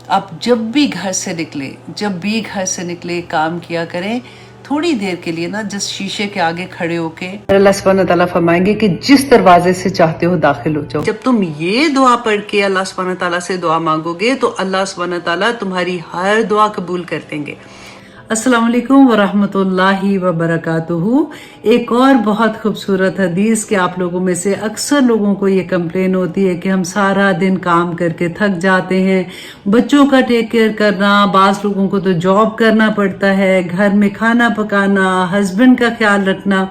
آپ جب بھی گھر سے نکلے کام کیا کریں، تھوڑی دیر کے لیے نا جس شیشے کے آگے کھڑے ہو کے اللہ سبحانہ تعالیٰ فرمائیں گے کہ جس دروازے سے چاہتے ہو داخل ہو جاؤ۔ جب تم یہ دعا پڑھ کے اللہ سبحانہ تعالیٰ سے دعا مانگو گے تو اللہ سبحانہ تعالیٰ تمہاری ہر دعا قبول کر دیں گے۔ السلام علیکم ورحمۃ اللہ وبرکاتہ۔ ایک اور بہت خوبصورت حدیث کہ آپ لوگوں میں سے اکثر لوگوں کو یہ کمپلین ہوتی ہے کہ ہم سارا دن کام کر کے تھک جاتے ہیں، بچوں کا ٹیک کیئر کرنا، بعض لوگوں کو تو جاب کرنا پڑتا ہے، گھر میں کھانا پکانا، ہسبینڈ کا خیال رکھنا،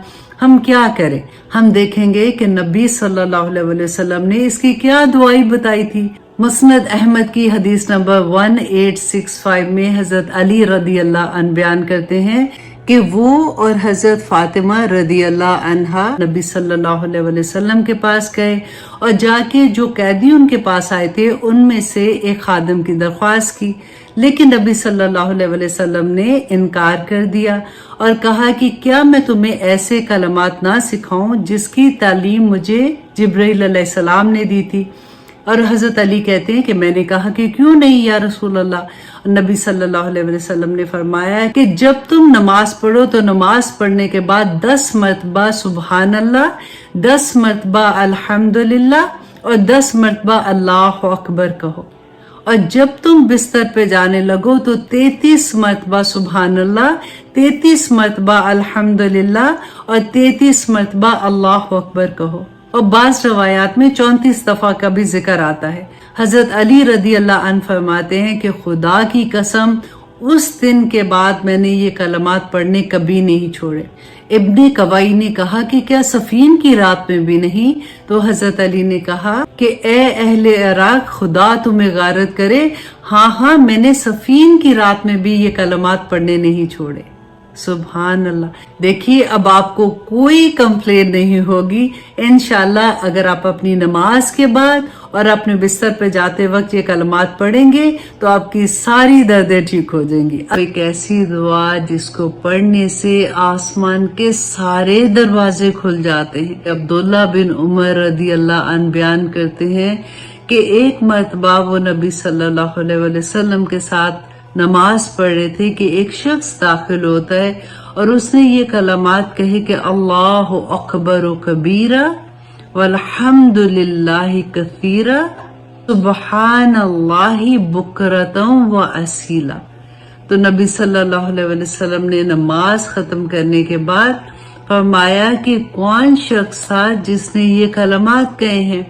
ہم کیا کریں؟ ہم دیکھیں گے کہ نبی صلی اللہ علیہ وسلم نے اس کی کیا دعائی بتائی تھی۔ مسند احمد کی حدیث نمبر 1865 میں حضرت علی رضی اللہ عنہ بیان کرتے ہیں کہ وہ اور حضرت فاطمہ رضی اللہ عنہا نبی صلی اللہ علیہ وسلم کے پاس گئے اور جا کے جو قیدی ان کے پاس آئے تھے ان میں سے ایک خادم کی درخواست کی، لیکن نبی صلی اللہ علیہ وسلم نے انکار کر دیا اور کہا کہ کیا میں تمہیں ایسے کلمات نہ سکھاؤں جس کی تعلیم مجھے جبرائیل علیہ السلام نے دی تھی؟ اور حضرت علی کہتے ہیں کہ میں نے کہا کہ کیوں نہیں یا رسول اللہ؟ نبی صلی اللہ علیہ وسلم نے فرمایا کہ جب تم نماز پڑھو تو نماز پڑھنے کے بعد 10 مرتبہ سبحان اللہ، 10 مرتبہ الحمدللہ اور 10 مرتبہ اللہ اکبر کہو، اور جب تم بستر پہ جانے لگو تو 33 مرتبہ سبحان اللہ، 33 مرتبہ الحمدللہ اور 33 مرتبہ اللہ اکبر کہو، اور بعض روایات میں 34 دفعہ کا بھی ذکر آتا ہے۔ حضرت علی رضی اللہ عنہ فرماتے ہیں کہ خدا کی قسم اس دن کے بعد میں نے یہ کلمات پڑھنے کبھی نہیں چھوڑے۔ ابن قوائی نے کہا کہ کیا صفین کی رات میں بھی نہیں؟ تو حضرت علی نے کہا کہ اے اہل عراق، خدا تمہیں غارت کرے، ہاں میں نے صفین کی رات میں بھی یہ کلمات پڑھنے نہیں چھوڑے۔ سبحان اللہ۔ دیکھیے اب آپ کو کوئی کمپلین نہیں ہوگی انشاءاللہ اگر آپ اپنی نماز کے بعد اور اپنے بستر پہ جاتے وقت یہ کلمات پڑھیں گے تو آپ کی ساری دردیں ٹھیک ہو جائیں گی۔ ایک ایسی دعا جس کو پڑھنے سے آسمان کے سارے دروازے کھل جاتے ہیں۔ عبداللہ بن عمر رضی اللہ عنہ بیان کرتے ہیں کہ ایک مرتبہ وہ نبی صلی اللہ علیہ وسلم کے ساتھ نماز پڑھ رہے تھے کہ ایک شخص داخل ہوتا ہے اور اس نے یہ کلمات کہے کہ اللہ اکبر کبیرہ والحمد للہ کثیرہ سبحان اللہ بکرۃ و اصیلا۔ تو نبی صلی اللہ علیہ وسلم نے نماز ختم کرنے کے بعد فرمایا کہ کون شخص تھا جس نے یہ کلمات کہے ہیں؟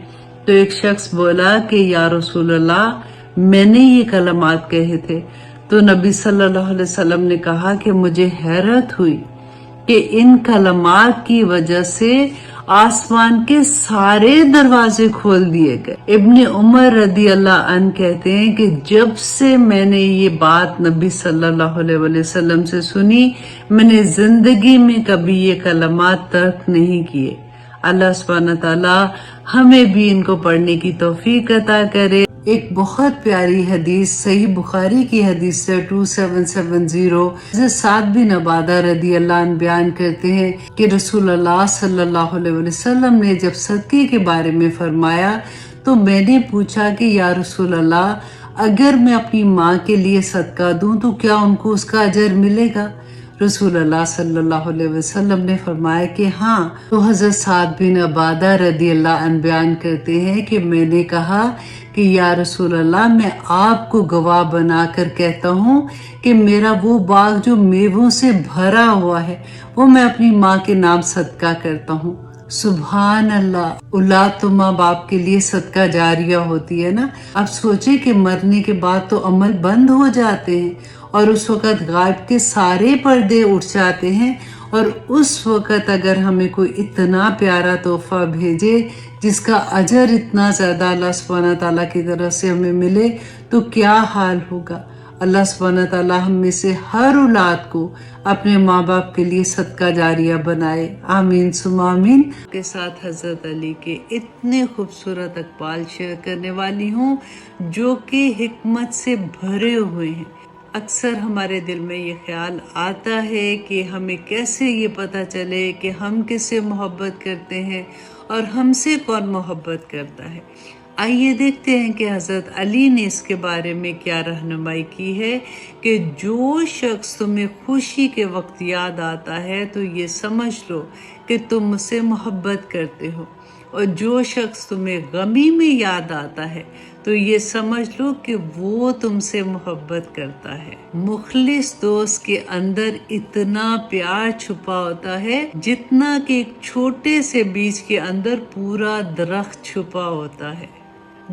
تو ایک شخص بولا کہ یا رسول اللہ میں نے یہ کلمات کہے تھے۔ تو نبی صلی اللہ علیہ وسلم نے کہا کہ مجھے حیرت ہوئی کہ ان کلمات کی وجہ سے آسمان کے سارے دروازے کھول دیے گئے۔ ابن عمر رضی اللہ عنہ کہتے ہیں کہ جب سے میں نے یہ بات نبی صلی اللہ علیہ وسلم سے سنی، میں نے زندگی میں کبھی یہ کلمات ترک نہیں کیے۔ اللہ سبحانہ تعالیٰ ہمیں بھی ان کو پڑھنے کی توفیق عطا کرے۔ ایک بہت پیاری حدیث صحیح بخاری کی حدیث سے 2770 حضرت سعد بن عبادہ رضی اللہ عنہ بیان کرتے ہیں کہ رسول اللہ صلی اللہ علیہ وسلم نے جب صدقے کے بارے میں فرمایا تو میں نے پوچھا کہ یا رسول اللہ اگر میں اپنی ماں کے لیے صدقہ دوں تو کیا ان کو اس کا اجر ملے گا؟ رسول اللہ صلی اللہ علیہ وسلم نے فرمایا کہ ہاں۔ تو حضرت سعد بن عبادہ رضی اللہ عنہ بیان کرتے ہیں کہ میں نے کہا کہ یا رسول اللہ میں آپ کو گواہ بنا کر کہتا ہوں کہ میرا وہ باغ جو میووں سے بھرا ہوا ہے وہ میں اپنی ماں کے نام صدقہ کرتا ہوں۔ سبحان اللہ۔ اولاد تو ماں باپ کے لیے صدقہ جاریہ ہوتی ہے نا۔ اب سوچے کہ مرنے کے بعد تو عمل بند ہو جاتے ہیں اور اس وقت غائب کے سارے پردے اٹھ جاتے ہیں، اور اس وقت اگر ہمیں کوئی اتنا پیارا تحفہ بھیجے جس کا اجر اتنا زیادہ اللہ سبحانہ تعالیٰ کی طرف سے ہمیں ملے تو کیا حال ہوگا۔ اللہ سبحانہ تعالیٰ ہم میں سے ہر اولاد کو اپنے ماں باپ کے لیے صدقہ جاریہ بنائے، آمین ثم آمین۔ کے ساتھ حضرت علی کے اتنے خوبصورت اقوال شیئر کرنے والی ہوں جو کہ حکمت سے بھرے ہوئے ہیں۔ اکثر ہمارے دل میں یہ خیال آتا ہے کہ ہمیں کیسے یہ پتہ چلے کہ ہم کس سے محبت کرتے ہیں اور ہم سے کون محبت کرتا ہے۔ آئیے دیکھتے ہیں کہ حضرت علی نے اس کے بارے میں کیا رہنمائی کی ہے کہ جو شخص تمہیں خوشی کے وقت یاد آتا ہے تو یہ سمجھ لو کہ تم مجھ سے محبت کرتے ہو، اور جو شخص تمہیں غمی میں یاد آتا ہے تو یہ سمجھ لو کہ وہ تم سے محبت کرتا ہے۔ مخلص دوست کے اندر اتنا پیار چھپا ہوتا ہے جتنا کہ ایک چھوٹے سے بیج کے اندر پورا درخت چھپا ہوتا ہے۔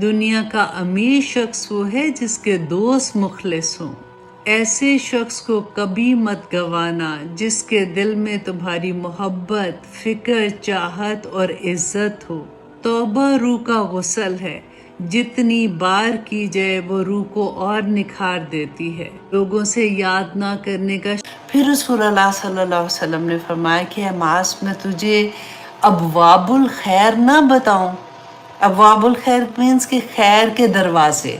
دنیا کا امیر شخص وہ ہے جس کے دوست مخلص ہوں۔ ایسے شخص کو کبھی مت گوانا جس کے دل میں تمہاری محبت، فکر، چاہت اور عزت ہو۔ توبہ روح کا غسل ہے، جتنی بار کی جائے وہ روح کو اور نکھار دیتی ہے۔ لوگوں سے یاد نہ کرنے کا۔ پھر رسول اللہ صلی اللہ علیہ وسلم نے فرمایا کہ اے معاذ، میں تجھے ابواب الخیر نہ بتاؤں؟ ابواب الخیر مینس کہ خیر کے دروازے۔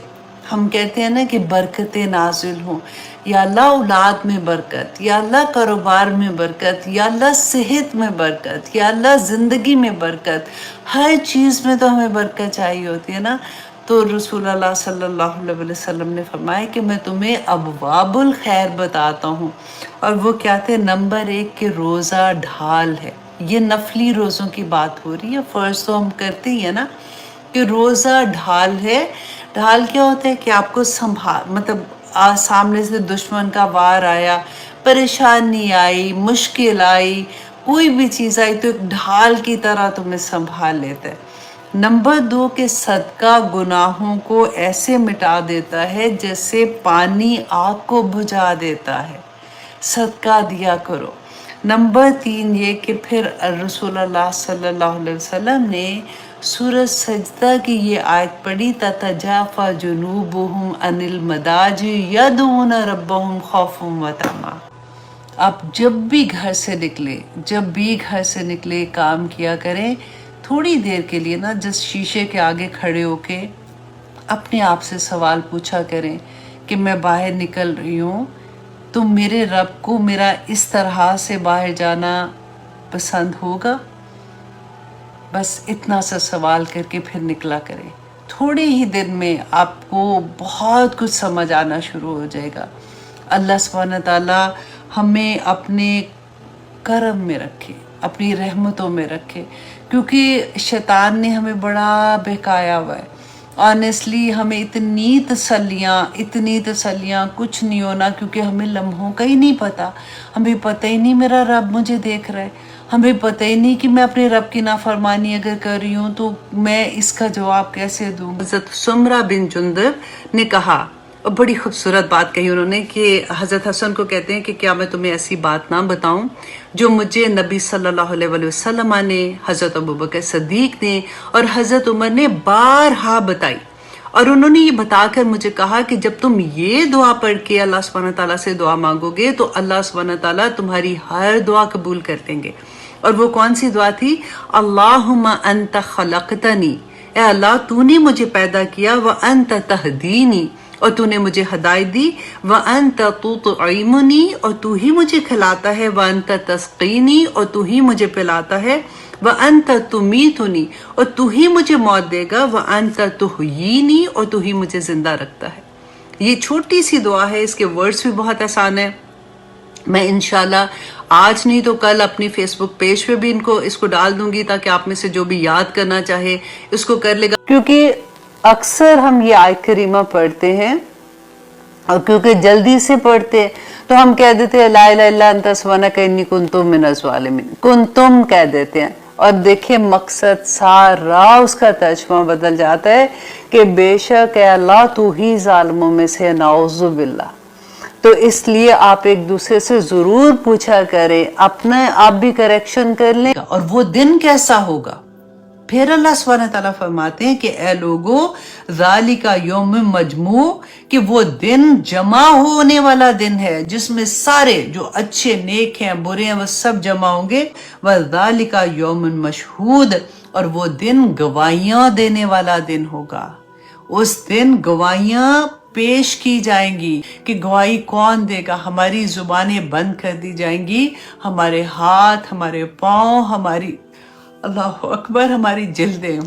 ہم کہتے ہیں نا کہ برکتیں نازل ہوں، یا اللہ اولاد میں برکت، یا اللہ کاروبار میں برکت، یا اللہ صحت میں برکت، یا اللہ زندگی میں برکت۔ ہر چیز میں تو ہمیں برکت چاہیے ہوتی ہے نا۔ تو رسول اللہ صلی اللہ علیہ وسلم نے فرمایا کہ میں تمہیں ابواب الخیر بتاتا ہوں، اور وہ کیا تھے؟ نمبر 1 کہ روزہ ڈھال ہے۔ یہ نفلی روزوں کی بات ہو رہی ہے، فرض تو ہم کرتے ہی ہیں نا، کہ روزہ ڈھال ہے۔ ڈھال کیا ہوتا ہے؟ کہ آپ کو مطلب سامنے سے دشمن کا وار آیا، پریشانی آئی، مشکل آئی، کوئی بھی چیز آئی تو ایک ڈھال کی طرح تمہیں سنبھال لیتا ہے۔ نمبر 2 کہ صدقہ گناہوں کو ایسے مٹا دیتا ہے جیسے پانی آگ کو بجھا دیتا ہے۔ صدقہ دیا کرو۔ نمبر 3 یہ کہ پھر رسول اللہ صلی اللہ علیہ وسلم نے سورہ سجدہ کی یہ آیت پڑھی، تتجافی جنوبہم عن المضاجع یدعون ربہم خوفا وطمعا۔ آپ جب بھی گھر سے نکلے کام کیا کریں، تھوڑی دیر کے لیے نا جس شیشے کے آگے کھڑے ہو کے اپنے آپ سے سوال پوچھا کریں کہ میں باہر نکل رہی ہوں تو میرے رب کو میرا اس طرح سے باہر جانا پسند ہوگا؟ بس اتنا سا سوال کر کے پھر نکلا کریں۔ تھوڑے ہی دن میں آپ کو بہت کچھ سمجھ آنا شروع ہو جائے گا۔ اللہ سبحانہ تعالیٰ ہمیں اپنے کرم میں رکھے، اپنی رحمتوں میں رکھے، کیونکہ شیطان نے ہمیں بڑا بہکایا ہوا ہے۔ آنیسٹلی ہمیں اتنی تسلیاں کچھ نہیں ہونا، کیونکہ ہمیں لمحوں کا ہی نہیں پتہ۔ ہمیں پتہ ہی نہیں میرا رب مجھے دیکھ رہا ہے، ہمیں پتہ ہی نہیں کہ میں اپنے رب کی نافرمانی اگر کر رہی ہوں تو میں اس کا جواب کیسے دوں۔ حضرت سمرہ بن جندب نے کہا، اور بڑی خوبصورت بات کہی انہوں نے، کہ حضرت حسن کو کہتے ہیں کہ کیا میں تمہیں ایسی بات نہ بتاؤں جو مجھے نبی صلی اللہ علیہ وسلم نے، حضرت ابوبکر صدیق نے اور حضرت عمر نے بارہا بتائی، اور انہوں نے یہ بتا کر مجھے کہا کہ جب تم یہ دعا پڑھ کے اللہ سبحانہ تعالیٰ سے دعا مانگو گے تو اللہ سبحانہ تعالیٰ تمہاری ہر دعا قبول کر دیں گے۔ اور وہ کون سی دعا تھی؟ اللہم انت خلقتنی، اے اللہ تو نے مجھے پیدا کیا، وانت تہدینی، اور تو نے مجھے ہدایت دی، وانت تطعمنی، اور تو ہی مجھے کھلاتا ہے، وانت تسقینی، اور تو ہی مجھے پلاتا ہے، وانت تمیتنی، اور تو ہی مجھے موت دے گا، وانت تحیینی، اور تو ہی مجھے زندہ رکھتا ہے۔ یہ چھوٹی سی دعا ہے، اس کے ورڈز بھی بہت آسان ہیں۔ میں انشاءاللہ آج نہیں تو کل اپنی فیس بک پیج پہ بھی اس کو ڈال دوں گی، تاکہ آپ میں سے جو بھی یاد کرنا چاہے اس کو کر لے گا۔ کیونکہ اکثر ہم یہ آیت کریمہ پڑھتے ہیں، اور کیونکہ جلدی سے پڑھتے ہیں تو ہم کہہ دیتے ہیں لا الہ الا انت سبحانک انی کنت من الظالمین، کنتم کہہ دیتے ہیں، اور دیکھیں مقصد سارا اس کا ترجمہ بدل جاتا ہے کہ بے شک اے اللہ تو ہی ظالموں میں سے، نعوذ باللہ۔ تو اس لیے آپ ایک دوسرے سے ضرور پوچھا کریں، اپنا آپ بھی کریکشن کر لیں۔ اور وہ دن کیسا ہوگا؟ پھر اللہ سبحانہ تعالیٰ فرماتے ہیں کہ اے لوگو ذالک یوم مجموع، کہ وہ دن جمع ہونے والا دن ہے جس میں سارے جو اچھے نیک ہیں برے ہیں وہ سب جمع ہوں گے، وذالک یوم مشہود، اور وہ دن گواہیاں دینے والا دن ہوگا۔ اس دن گواہیاں پیش کی جائیں گی، کہ گواہی کون دے گا؟ ہماری زبانیں بند کر دی جائیں گی، ہمارے ہاتھ، ہمارے پاؤں، ہماری اللہ اکبر، ہماری جلدیں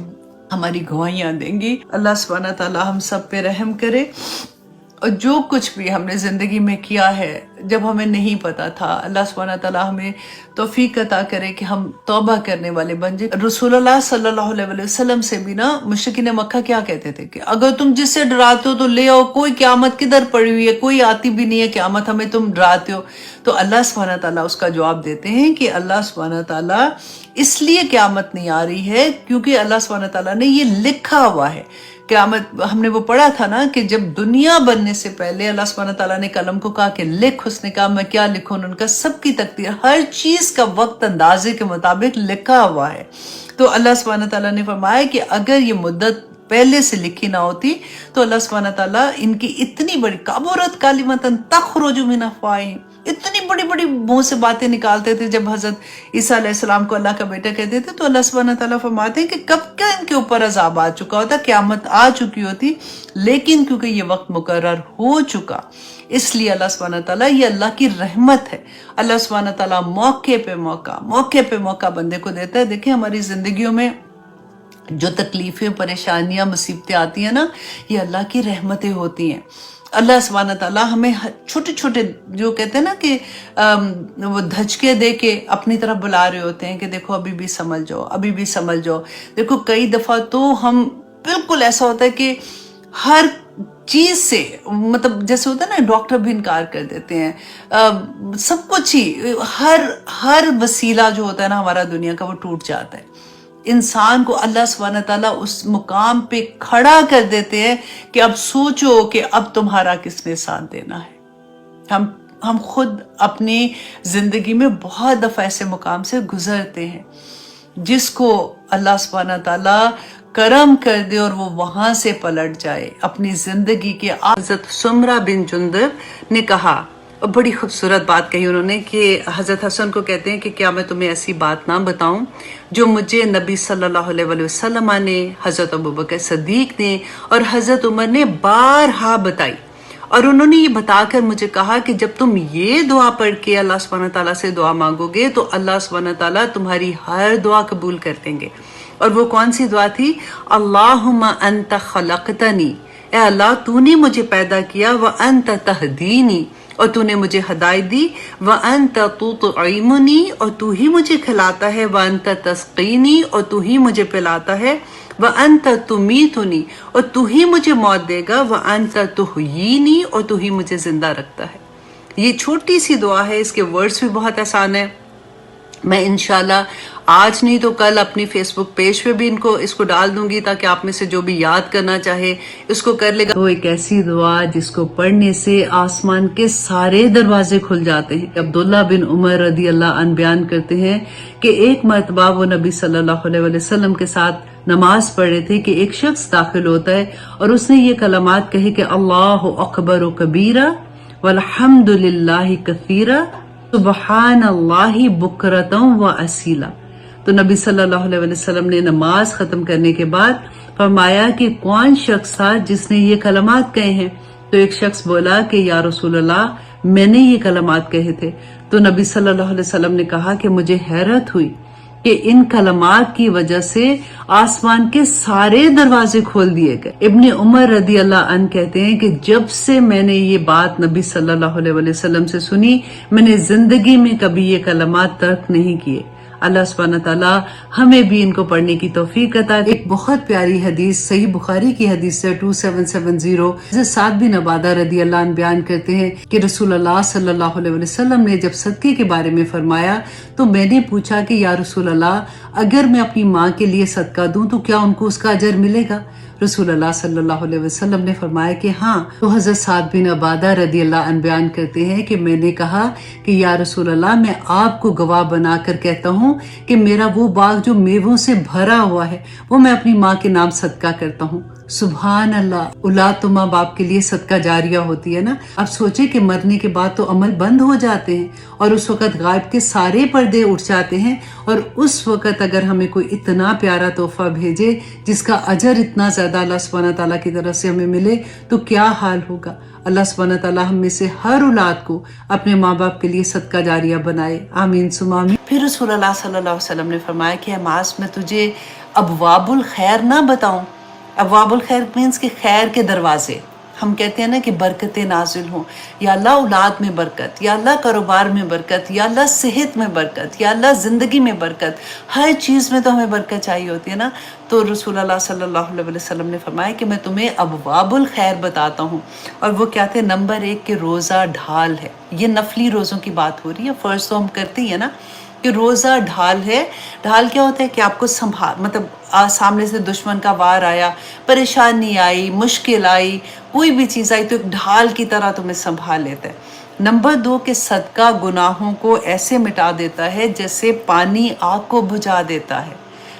ہماری گواہیاں دیں گی۔ اللہ سبحانہ تعالیٰ ہم سب پہ رحم کرے، اور جو کچھ بھی ہم نے زندگی میں کیا ہے جب ہمیں نہیں پتا تھا، اللہ سبحانہ تعالیٰ ہمیں توفیق عطا کرے کہ ہم توبہ کرنے والے بن جائیں۔ رسول اللہ صلی اللہ علیہ وسلم سے بھی نا مشرکین مکہ کیا کہتے تھے کہ اگر تم جس سے ڈراتے ہو تو لے آؤ، کوئی قیامت کدھر پڑی ہوئی ہے، کوئی آتی بھی نہیں ہے قیامت، ہمیں تم ڈراتے ہو۔ تو اللہ سبحانہ تعالیٰ اس کا جواب دیتے ہیں کہ اللہ سبحانہ تعالیٰ اس لیے قیامت نہیں آ رہی ہے کیونکہ اللہ سبحانہ تعالیٰ نے یہ لکھا ہوا ہے۔ قیامت ہم نے وہ پڑھا تھا نا کہ جب دنیا بننے سے پہلے اللہ سبحانہ تعالیٰ نے قلم کو کہا کہ لکھ، اس نے کہا میں کیا لکھوں، ان کا سب کی تقدیر، ہر چیز کا وقت اندازے کے مطابق لکھا ہوا ہے۔ تو اللہ سبحانہ تعالیٰ نے فرمایا کہ اگر یہ مدت پہلے سے لکھی نہ ہوتی تو اللہ سبحانہ تعالیٰ ان کی اتنی بڑی کبرت کلمۃ تخرج من افواہہم، اتنی بڑی بڑی منہ سے باتیں نکالتے تھے جب حضرت عیسیٰ علیہ السلام کو اللہ کا بیٹا کہتے تھے، تو اللہ سبحانہ تعالیٰ فرماتے ہیں کہ کب کیا ان کے اوپر عذاب آ چکا ہوتا، قیامت آ چکی ہوتی، لیکن کیونکہ یہ وقت مقرر ہو چکا اس لیے اللہ سبحانہ تعالیٰ، یہ اللہ کی رحمت ہے، اللہ سبحانہ تعالیٰ موقع پہ موقع بندے کو دیتا ہے۔ دیکھیں ہماری زندگیوں میں جو تکلیفیں، پریشانیاں، مصیبتیں آتی ہیں نا، یہ اللہ کی رحمتیں ہوتی ہیں۔ اللہ سبحانہ تعالیٰ ہمیں چھوٹے چھوٹے جو کہتے ہیں نا کہ وہ دھچکے دے کے اپنی طرف بلا رہے ہوتے ہیں کہ دیکھو ابھی بھی سمجھ جاؤ، ابھی بھی سمجھ جاؤ۔ دیکھو کئی دفعہ تو ہم بالکل ایسا ہوتا ہے کہ ہر چیز سے، مطلب جیسے ہوتا ہے نا ڈاکٹر بھی انکار کر دیتے ہیں، سب کچھ ہی، ہر وسیلہ جو ہوتا ہے نا ہمارا دنیا کا وہ ٹوٹ جاتا ہے۔ انسان کو اللہ سبحانہ تعالیٰ اس مقام پہ کھڑا کر دیتے ہیں کہ اب سوچو کہ اب تمہارا کس نے ساتھ دینا ہے۔ ہم خود اپنی زندگی میں بہت دفعہ ایسے مقام سے گزرتے ہیں جس کو اللہ سبحانہ تعالیٰ کرم کر دے اور وہ وہاں سے پلٹ جائے اپنی زندگی کے۔ حضرت سمرہ بن جندب نے کہا، اور بڑی خوبصورت بات کہی انہوں نے، کہ حضرت حسن کو کہتے ہیں کہ کیا میں تمہیں ایسی بات نہ بتاؤں جو مجھے نبی صلی اللہ علیہ وسلم نے، حضرت ابوبکر صدیق نے اور حضرت عمر نے بارہا بتائی، اور انہوں نے یہ بتا کر مجھے کہا کہ جب تم یہ دعا پڑھ کے اللہ سبحانہ تعالیٰ سے دعا مانگو گے تو اللہ سبحانہ تعالیٰ تمہاری ہر دعا قبول کر دیں گے۔ اور وہ کون سی دعا تھی؟ اللہم انت خلقتنی، اے اللہ تو نے مجھے پیدا کیا، وانت تہدینی، اور تو نے مجھے ہدایت دی، وانت تطعمنی، اور تو ہی مجھے کھلاتا ہے، وانت تسقینی، اور تو ہی مجھے پلاتا ہے، وانت تمیتنی، اور تو ہی مجھے موت دے گا، وانت تحیینی، اور تو ہی مجھے زندہ رکھتا ہے۔ یہ چھوٹی سی دعا ہے، اس کے ورڈز بھی بہت آسان ہیں۔ میں انشاءاللہ آج نہیں تو کل اپنی فیس بک پیج پہ بھی اس کو ڈال دوں گی تاکہ آپ میں سے جو بھی یاد کرنا چاہے اس کو کر لے گا۔ تو ایک ایسی دعا جس کو پڑھنے سے آسمان کے سارے دروازے کھل جاتے ہیں۔ عبداللہ بن عمر رضی اللہ عنہ بیان کرتے ہیں کہ ایک مرتبہ وہ نبی صلی اللہ علیہ وسلم کے ساتھ نماز پڑھ رہے تھے کہ ایک شخص داخل ہوتا ہے اور اس نے یہ کلمات کہے کہ اللہ اکبر و کبیرہ والحمد للہ کثیرہ سبحان اللہ بکرتم و اصیلا۔ تو نبی صلی اللہ علیہ وسلم نے نماز ختم کرنے کے بعد فرمایا کہ کون شخص تھا جس نے یہ کلمات کہے ہیں؟ تو ایک شخص بولا کہ یا رسول اللہ میں نے یہ کلمات کہے تھے۔ تو نبی صلی اللہ علیہ وسلم نے کہا کہ مجھے حیرت ہوئی کہ ان کلمات کی وجہ سے آسمان کے سارے دروازے کھول دیے گئے۔ ابن عمر رضی اللہ عنہ کہتے ہیں کہ جب سے میں نے یہ بات نبی صلی اللہ علیہ وسلم سے سنی، میں نے زندگی میں کبھی یہ کلمات ترک نہیں کیے۔ اللہ سبحانہ تعالیٰ ہمیں بھی ان کو پڑھنے کی توفیق عطا کرے۔ ایک بہت پیاری حدیث صحیح بخاری کی حدیث ہے 2770، حضرت سعد بن عبادہ رضی اللہ عنہ بیان کرتے ہیں کہ رسول اللہ صلی اللہ علیہ وسلم نے جب صدقے کے بارے میں فرمایا تو میں نے پوچھا کہ یا رسول اللہ اگر میں اپنی ماں کے لیے صدقہ دوں تو کیا ان کو اس کا اجر ملے گا؟ رسول اللہ صلی اللہ علیہ وسلم نے فرمایا کہ ہاں۔ تو حضرت سعد بن عبادہ رضی اللہ عنہ بیان کرتے ہیں کہ میں نے کہا کہ یا رسول اللہ میں آپ کو گواہ بنا کر کہتا ہوں کہ میرا وہ باغ جو میووں سے بھرا ہوا ہے وہ میں اپنی ماں کے نام صدقہ کرتا ہوں۔ سبحان اللہ، اولاد تو ماں باپ کے لیے صدقہ جاریہ ہوتی ہے نا۔ اب سوچے کہ مرنے کے بعد تو عمل بند ہو جاتے ہیں اور اس وقت غائب کے سارے پردے اٹھ جاتے ہیں، اور اس وقت اگر ہمیں کوئی اتنا پیارا تحفہ بھیجے جس کا اجر اتنا زیادہ اللہ سبحانہ تعالیٰ کی طرف سے ہمیں ملے تو کیا حال ہوگا۔ اللہ سبحانہ تعالیٰ ہم میں سے ہر اولاد کو اپنے ماں باپ کے لیے صدقہ جاریہ بنائے، آمین ثم آمین۔ پھر رسول اللہ صلی اللہ علیہ وسلم نے فرمایا کہ معاذ میں تجھے ابواب الخیر نہ بتاؤں؟ ابواب الخیر مینس کہ خیر کے دروازے. ہم کہتے ہیں نا کہ برکتیں نازل ہوں، یا اللہ اولاد میں برکت، یا اللہ کاروبار میں برکت، یا اللہ صحت میں برکت، یا اللہ زندگی میں برکت. ہر چیز میں تو ہمیں برکت چاہیے ہوتی ہے نا. تو رسول اللہ صلی اللہ علیہ وسلم نے فرمایا کہ میں تمہیں ابواب الخیر بتاتا ہوں. اور وہ کیا تھے؟ نمبر 1 کہ روزہ ڈھال ہے. یہ نفلی روزوں کی بات ہو رہی ہے، فرض تو ہم کرتے ہی ہیں نا کہ روزہ ڈھال ہے. ڈھال کیا ہوتا ہے؟ کہ آپ کو مطلب سامنے سے دشمن کا وار آیا، پریشانی آئی، مشکل آئی، کوئی بھی چیز آئی تو ایک ڈھال کی طرح تمہیں سنبھال لیتا ہے. نمبر 2 کہ صدقہ گناہوں کو ایسے مٹا دیتا ہے جیسے پانی آگ کو بجھا دیتا ہے.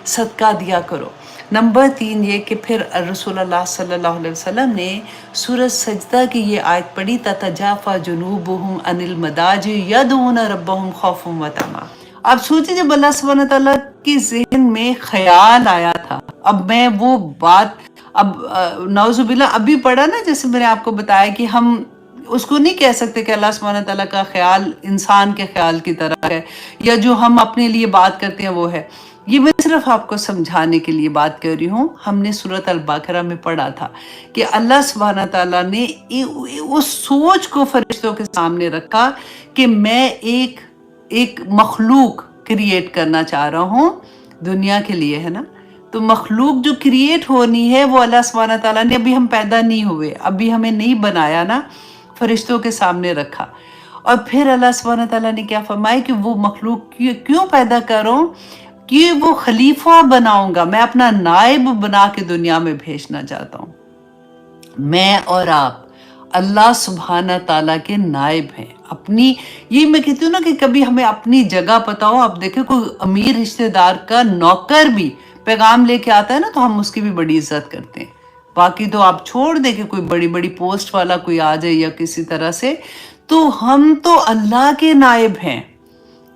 صدقہ دیا کرو. نمبر 3 یہ کہ پھر رسول اللہ صلی اللہ علیہ وسلم نے سورۃ سجدہ کی یہ آیت پڑھی، تتجافی جنوبہم عن المضاجع یدعون ربہم خوفا وطمعا. آپ سوچیں جب اللہ سبحانہ تعالیٰ کی ذہن میں خیال آیا تھا، اب میں وہ بات اب نعوذ باللہ ابھی پڑھا نا، جیسے میں نے آپ کو بتایا کہ ہم اس کو نہیں کہہ سکتے کہ اللہ سبحانہ تعالیٰ کا خیال انسان کے خیال کی طرح ہے، یا جو ہم اپنے لیے بات کرتے ہیں وہ ہے. یہ میں صرف آپ کو سمجھانے کے لیے بات کر رہی ہوں. ہم نے سورۃ البقرہ میں پڑھا تھا کہ اللہ سبحانہ تعالیٰ نے اس سوچ کو فرشتوں کے سامنے رکھا کہ میں ایک مخلوق کریٹ کرنا چاہ رہا ہوں دنیا کے لیے، ہے نا. تو مخلوق جو کریٹ ہونی ہے وہ اللہ سبحانہ تعالیٰ نے، ابھی ہم پیدا نہیں ہوئے، ابھی ہمیں نہیں بنایا نا، فرشتوں کے سامنے رکھا. اور پھر اللہ سبحانہ تعالیٰ نے کیا فرمایا کہ وہ مخلوق کیوں پیدا کروں؟ کہ وہ خلیفہ بناؤں گا، میں اپنا نائب بنا کے دنیا میں بھیجنا چاہتا ہوں. میں اور آپ اللہ سبحانہ تعالیٰ کے نائب ہیں. اپنی یہ میں کہتی ہوں نا کہ کبھی ہمیں اپنی جگہ پتا ہو. آپ دیکھیں کوئی امیر رشتہ دار کا نوکر بھی پیغام لے کے آتا ہے نا تو ہم اس کی بھی بڑی عزت کرتے ہیں. باقی تو آپ چھوڑ دیں کہ کوئی بڑی بڑی پوسٹ والا کوئی آ جائے یا کسی طرح سے، تو ہم تو اللہ کے نائب ہیں.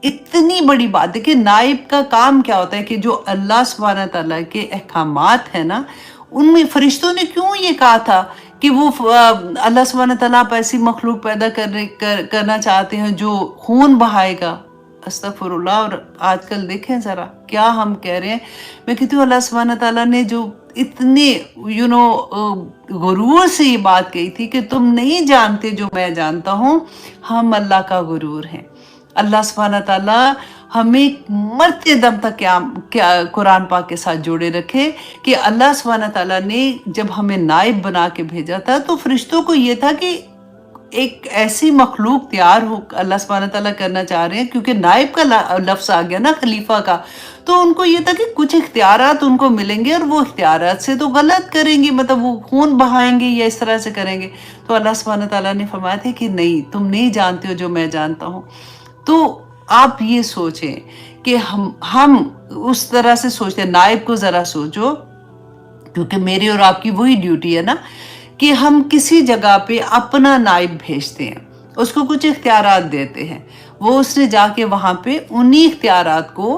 اتنی بڑی بات ہے کہ نائب کا کام کیا ہوتا ہے کہ جو اللہ سبحانہ تعالیٰ کے احکامات ہیں نا، ان میں فرشتوں نے کیوں یہ کہا تھا کہ وہ اللہ سبحانہ تعالیٰ آپ ایسی مخلوق پیدا کرنا چاہتے ہیں جو خون بہائے گا. استغفر اللہ. اور آج کل دیکھیں ذرا کیا ہم کہہ رہے ہیں. میں کہتی ہوں اللہ سبحانہ تعالیٰ نے جو اتنے غرور سے یہ بات کہی تھی کہ تم نہیں جانتے جو میں جانتا ہوں، ہم اللہ کا غرور ہیں. اللہ سبحانہ تعالیٰ ہمیں مرتے دم تک قرآن پاک کے ساتھ جوڑے رکھے کہ اللہ سبحانہ تعالیٰ نے جب ہمیں نائب بنا کے بھیجا تھا تو فرشتوں کو یہ تھا کہ ایک ایسی مخلوق تیار ہو، اللہ سبحانہ تعالیٰ کرنا چاہ رہے ہیں کیونکہ نائب کا لفظ آ گیا نا خلیفہ کا، تو ان کو یہ تھا کہ کچھ اختیارات ان کو ملیں گے اور وہ اختیارات سے تو غلط کریں گے، مطلب وہ خون بہائیں گے یا اس طرح سے کریں گے. تو اللہ سبحانہ تعالیٰ نے فرمایا تھا کہ نہیں، تم نہیں جانتے ہو جو میں جانتا ہوں. تو آپ یہ سوچیں کہ ہم اس طرح سے سوچتے ہیں. نائب کو ذرا سوچو، کیونکہ میری اور آپ کی وہی ڈیوٹی ہے نا کہ ہم کسی جگہ پہ اپنا نائب بھیجتے ہیں، اس کو کچھ اختیارات دیتے ہیں، وہ اس نے جا کے وہاں پہ انہی اختیارات کو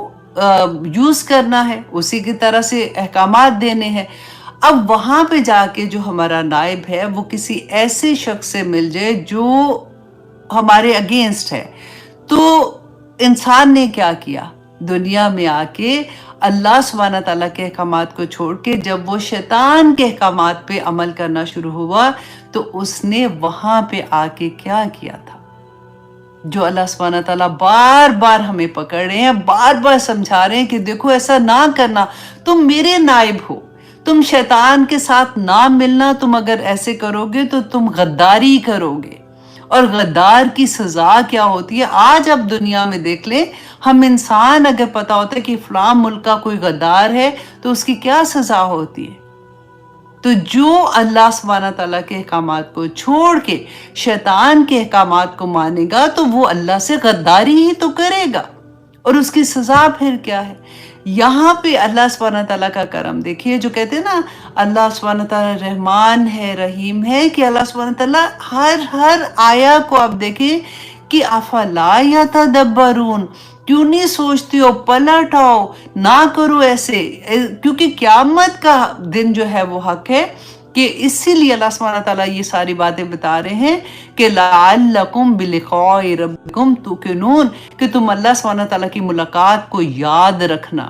یوز کرنا ہے، اسی کی طرح سے احکامات دینے ہیں. اب وہاں پہ جا کے جو ہمارا نائب ہے وہ کسی ایسے شخص سے مل جائے جو ہمارے اگینسٹ ہے، تو انسان نے کیا کیا؟ دنیا میں آ کے اللہ سبحانہ تعالیٰ کے احکامات کو چھوڑ کے جب وہ شیطان کے احکامات پہ عمل کرنا شروع ہوا تو اس نے وہاں پہ آ کے کیا کیا تھا جو اللہ سبحانہ تعالیٰ بار بار ہمیں پکڑ رہے ہیں، بار بار سمجھا رہے ہیں کہ دیکھو ایسا نہ کرنا، تم میرے نائب ہو، تم شیطان کے ساتھ نہ ملنا، تم اگر ایسے کرو گے تو تم غداری کرو گے، اور غدار کی سزا کیا ہوتی ہے. آج اب دنیا میں دیکھ لیں، ہم انسان اگر پتا ہوتا ہے کہ فلاں ملک کا کوئی غدار ہے تو اس کی کیا سزا ہوتی ہے. تو جو اللہ سبحانہ تعالیٰ کے احکامات کو چھوڑ کے شیطان کے احکامات کو مانے گا تو وہ اللہ سے غداری ہی تو کرے گا، اور اس کی سزا پھر کیا ہے. یہاں پہ اللہ سبحانہ تعالیٰ کا کرم دیکھیے، جو کہتے ہیں نا اللہ سبحانہ تعالیٰ رحمان ہے، رحیم ہے، کہ اللہ سبحانہ تعالیٰ ہر آیا کو آپ دیکھیں کہ افلا یتدبرون، کیوں نہیں سوچتے ہو، پلٹ آؤ، نہ کرو ایسے، کیونکہ قیامت کا دن جو ہے وہ حق ہے. کہ اسی لیے اللہ سبحانہ تعالیٰ یہ ساری باتیں بتا رہے ہیں کہ لعلکم بلقاء ربکم توقنون، کہ تم اللہ سبحانہ تعالیٰ کی ملاقات کو یاد رکھنا.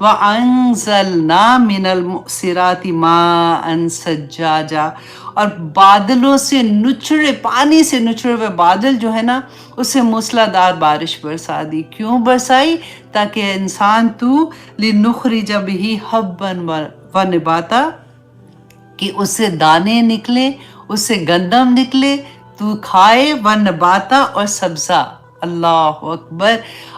وَأَنزَلْنَا مِنَ الْمُعْصِرَاتِ مَاءً سَجَّاجًا، اور بادلوں سے نچڑے، پانی سے نچڑے ہوئے بادل جو ہے نا، اس سے موسلادھار بارش برسا دی. کیوں برسائی؟ تاکہ انسان تو لِنُخْرِجَ بِهِ حَبًّا وَنَبَاتًا، کہ اس سے دانے نکلے، اس سے گندم نکلے، تو کھائے، ونباتا، اور سبزہ. اللہ اکبر.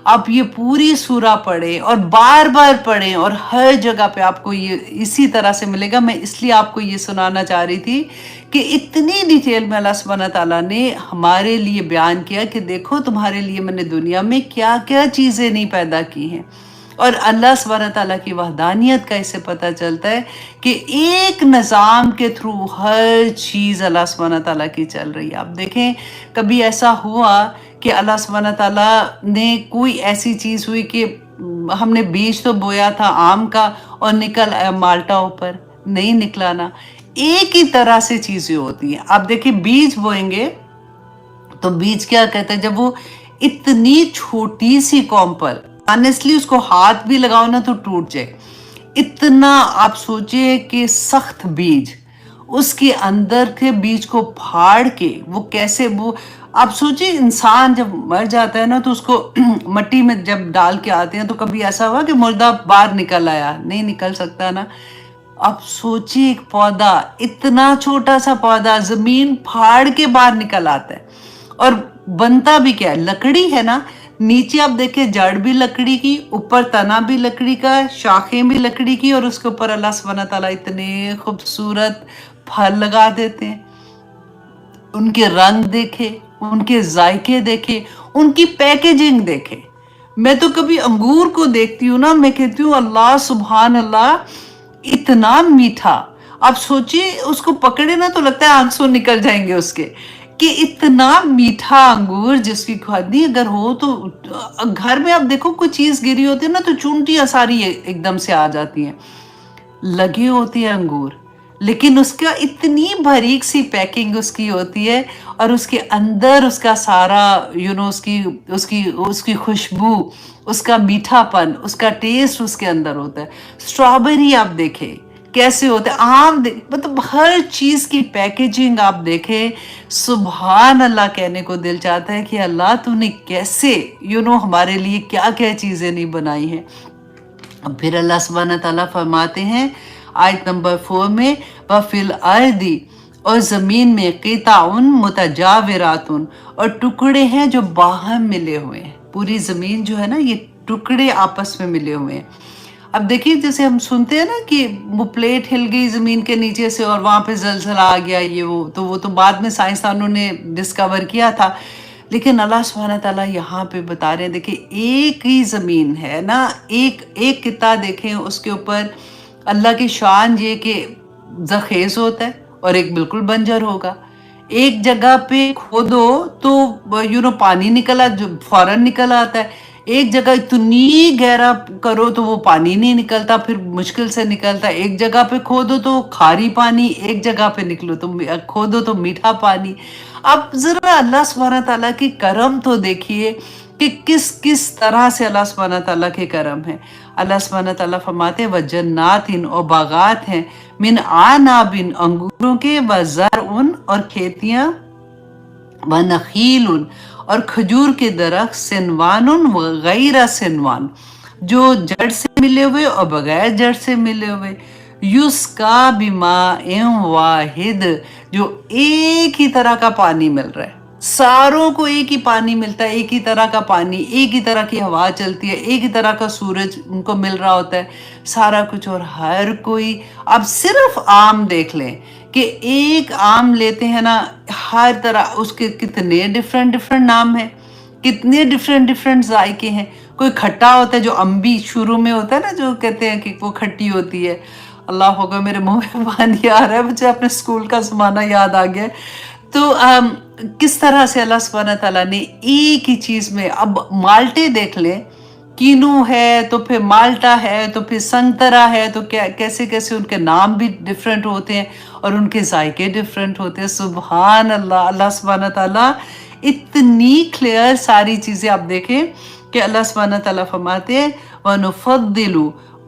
آپ یہ پوری سورہ پڑھیں اور بار بار پڑھیں، اور ہر جگہ پہ آپ کو یہ اسی طرح سے ملے گا. میں اس لیے آپ کو یہ سنانا چاہ رہی تھی کہ اتنی ڈیٹیل میں اللہ سبحانہ تعالیٰ نے ہمارے لیے بیان کیا کہ دیکھو تمہارے لیے میں نے دنیا میں کیا کیا چیزیں نہیں پیدا کی ہیں. اور اللہ سبحانہ تعالیٰ کی وحدانیت کا اس سے پتہ چلتا ہے کہ ایک نظام کے تھرو ہر چیز اللہ سبحانہ تعالیٰ کی چل رہی ہے. آپ دیکھیں کبھی ایسا ہوا کہ اللہ سبحانہ تعالیٰ نے کوئی ایسی چیز ہوئی کہ ہم نے بیج تو بویا تھا آم کا اور نکل آیا مالٹا اوپر؟ نہیں نکلا نا. ایک ہی طرح سے چیزیں ہوتی ہیں. آپ دیکھیں بیج بوئیں گے تو بیج کیا کہتے ہیں، جب وہ اتنی چھوٹی سی قوم پر آنیسٹلی اس کو ہاتھ بھی لگاؤ نا تو ٹوٹ جائے، اتنا آپ سوچے کہ سخت بیج، اس کے اندر کے بیج کو پھاڑ کے وہ کیسے، وہ آپ سوچیں انسان جب مر جاتا ہے نا تو اس کو مٹی میں جب ڈال کے آتے ہیں تو کبھی ایسا ہوا کہ مردہ باہر نکل آیا؟ نہیں نکل سکتا نا. اب سوچیے ایک پودا، اتنا چھوٹا سا پودا زمین پھاڑ کے باہر نکل آتا ہے، اور بنتا بھی کیا ہے؟ لکڑی ہے نا. نیچے آپ دیکھیں جڑ بھی لکڑی کی، اوپر تنا بھی لکڑی کا، شاخیں بھی لکڑی کی، اور اس کے اوپر اللہ سبحانہ تعالیٰ اتنے خوبصورت پھل لگا دیتے ہیں. ان کے رنگ دیکھے، ان کے ذائقے دیکھے، ان کی پیکیجنگ دیکھے. میں تو کبھی انگور کو دیکھتی ہوں نا، میں کہتی ہوں اللہ سبحان اللہ، اتنا میٹھا. آپ سوچئے اس کو پکڑے نا تو لگتا ہے آنسو نکل جائیں گے اس کے، کہ اتنا میٹھا انگور جس کی کھادی اگر ہو تو گھر میں آپ دیکھو کوئی چیز گری ہوتی ہے نا تو چونٹیاں ساری ایک دم سے آ جاتی ہیں. لگے ہوتی ہے انگور، لیکن اس کا اتنی باریک سی پیکنگ اس کی ہوتی ہے، اور اس کے اندر اس کا سارا اس کی خوشبو، اس کا میٹھا پن، اس کا ٹیسٹ اس کے اندر ہوتا ہے. اسٹرابیری آپ دیکھیں کیسے ہوتے ہیں، آم مطلب ہر چیز کی پیکیجنگ آپ دیکھیں. سبحان اللہ کہنے کو دل چاہتا ہے کہ اللہ تو نے کیسے ہمارے لیے کیا کیا چیزیں نہیں بنائی ہیں. پھر اللہ سبحانہ تعالیٰ فرماتے ہیں آیت نمبر 4 میں، وَفِي الْأَرْضِ، اور زمین میں، قِطَعٌ مُتَجَاوِرَاتٌ، اور ٹکڑے ہیں جو باہم ملے ہوئے ہیں. پوری زمین جو ہے نا یہ ٹکڑے آپس میں ملے ہوئے ہیں. اب دیکھیے جیسے ہم سنتے ہیں نا کہ وہ پلیٹ ہل گئی زمین کے نیچے سے اور وہاں پہ زلزلہ آ گیا، وہ تو بعد میں سائنسدانوں نے ڈسکور کیا تھا. لیکن اللہ سبحانہ تعالیٰ یہاں پہ بتا رہے ہیں، دیکھیں ایک ہی زمین ہے نا، ایک خطہ دیکھیں، اس کے اوپر اللہ کی شان یہ کہ زرخیز ہوتا ہے اور ایک بالکل بنجر ہوگا. ایک جگہ پہ کھودو تو پانی نکلا جو فوراً نکل آتا ہے. ایک جگہ اتنی گہرا کرو تو وہ پانی نہیں نکلتا، پھر مشکل سے نکلتا ہے. ایک جگہ پہ کھودو تو کھاری پانی، ایک جگہ پہ کھودو تو میٹھا پانی. اب ذرا اللہ سبحانہ تعالیٰ کی کرم تو دیکھیے کہ کس طرح سے اللہ سبحانہ تعالیٰ کے کرم ہے. اللہ سبحانہ تعالیٰ فرماتے ہیں وَجَنَّاتٍ، اور باغات ہیں، من عناب، انگوروں کے، وَزَرْعٌ، اور کھیتیاں، وَنَخِيلٌ، اور کھجور کے درخت، سنوان وغیرہ سنوان، جو جڑ سے ملے ہوئے اور بغیر جڑ سے ملے ہوئے. یسقا بماء واحد، جو ایک ہی طرح کا پانی مل رہا ہے. ساروں کو ایک ہی پانی ملتا ہے، ایک ہی طرح کا پانی، ایک ہی طرح کی ہوا چلتی ہے، ایک ہی طرح کا سورج ان کو مل رہا ہوتا ہے، سارا کچھ. اور ہر کوئی، اب صرف آم دیکھ لیں کہ ایک آم لیتے ہیں نا، ہر طرح اس کے کتنے ڈیفرنٹ نام ہیں، کتنے ڈیفرنٹ ذائقے ہیں. کوئی کھٹا ہوتا ہے جو امبی شروع میں ہوتا ہے نا، جو کہتے ہیں کہ وہ کھٹی ہوتی ہے. اللہ ہوگا میرے منہ میں پانی آ رہا ہے، مجھے اپنے اسکول کا زمانہ یاد آ گیا. تو کس طرح سے اللہ سبحانہ تعالیٰ نے ایک ہی چیز میں، اب مالٹے دیکھ لیں، کینو ہے تو پھر مالٹا ہے تو پھر سنترا ہے، تو کیسے ان کے نام بھی ڈیفرنٹ ہوتے ہیں اور ان کے ذائقے ڈیفرنٹ ہوتے ہیں. سبحان اللہ، اللہ سبحانہ تعالیٰ اتنی کلیئر ساری چیزیں آپ دیکھیں کہ اللہ سبحانہ تعالیٰ فرماتے ہیں وَنُفَضِّلُ،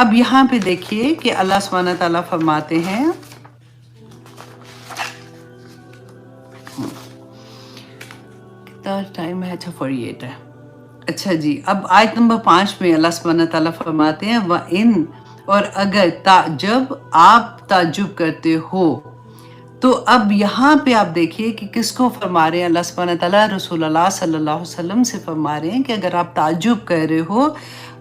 اب یہاں پہ دیکھیے کہ اللہ سبحانہ تعالیٰ فرماتے ہیں کتنا ٹائم ہے؟ اچھا 48 ہے. اچھا جی، اب آیت نمبر 5 میں اللہ سبحانہ تعالیٰ فرماتے ہیں وَإِن، اور اگر جب آپ تعجب کرتے ہو. تو اب یہاں پہ آپ دیکھیے کہ کس کو فرما رہے ہیں اللہ سبحانہ تعالیٰ؟ رسول اللہ صلی اللہ علیہ وسلم سے فرما رہے ہیں کہ اگر آپ تعجب کر رہے ہو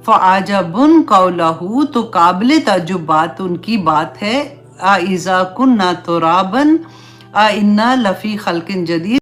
فَعَجَبٌ قَوْلُهُ، تو قابل تعجب بات ان کی بات ہے، أَإِذَا كُنَّا تُرَابًا أَإِنَّا لَفِي خَلْقٍ جَدِيدٍ،